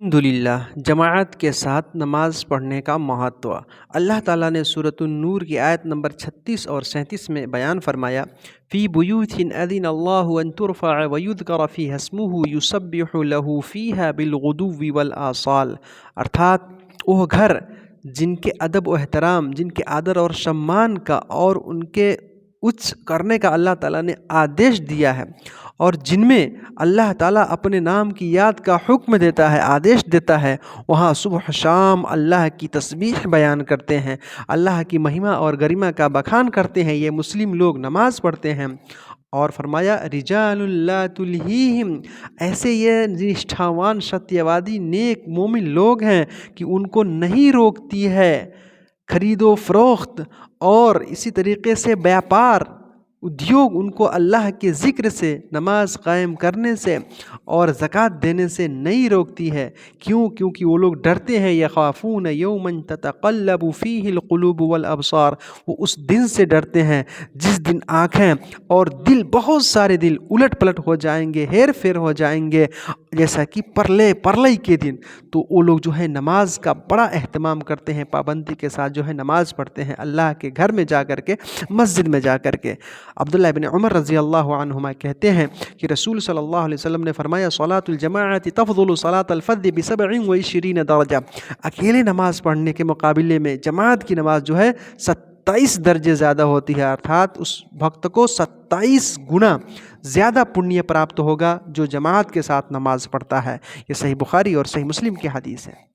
الحمدللہ جماعت کے ساتھ نماز پڑھنے کا مہتو۔ اللہ تعالیٰ نے سورۃ النور کی آیت نمبر 36 اور 37 میں بیان فرمایا، فی بیوت اذن اللہ ان ترفع ویذکر فیہا اسمہ یسبح لہ فیہا بالغدو والآصال، ارتھات وہ گھر جن کے ادب و احترام، جن کے آدر اور سمان کا اور ان کے اچ کرنے کا اللہ تعالیٰ نے آدیش دیا ہے، اور جن میں اللہ تعالیٰ اپنے نام کی یاد کا حکم دیتا ہے، آدیش دیتا ہے، وہاں صبح شام اللہ کی تسبیح بیان کرتے ہیں، اللہ کی مہمہ اور گریمہ کا بخان کرتے ہیں، یہ مسلم لوگ نماز پڑھتے ہیں۔ اور فرمایا رجال لا تلہیہم، ایسے یہ نشٹھاوان ستیہ نیک مومن لوگ ہیں کہ ان کو نہیں روکتی ہے خرید و فروخت اور اسی طریقے سے بیاپار ادیوگ ان کو اللہ کے ذکر سے، نماز قائم کرنے سے اور زکوٰۃ دینے سے نہیں روکتی ہے۔ کیونکہ وہ لوگ ڈرتے ہیں، یخافون یوما تتقلب فیہ القلوب والابصار، وہ اس دن سے ڈرتے ہیں جس دن آنکھیں اور دل، بہت سارے دل الٹ پلٹ ہو جائیں گے، ہیر پھیر ہو جائیں گے، جیسا کہ پرلئی کے دن۔ تو وہ لوگ جو ہے نماز کا بڑا اہتمام کرتے ہیں، پابندی کے ساتھ جو ہے نماز پڑھتے ہیں، اللہ کے گھر میں جا کر کے، مسجد میں جا کر کے۔ عبداللہ بن عمر رضی اللہ عنہما کہتے ہیں کہ رسول صلی اللہ علیہ وسلم نے فرمایا، صلاۃ الجماعت تفضل صلاۃ الفرد ب27 درجہ، اکیلے نماز پڑھنے کے مقابلے میں جماعت کی نماز جو ہے 27 درجے زیادہ ہوتی ہے، ارتھات اس بھکت کو 27 گنا زیادہ پنیہ پراپت ہوگا جو جماعت کے ساتھ نماز پڑھتا ہے۔ یہ صحیح بخاری اور صحیح مسلم کی حدیث ہے۔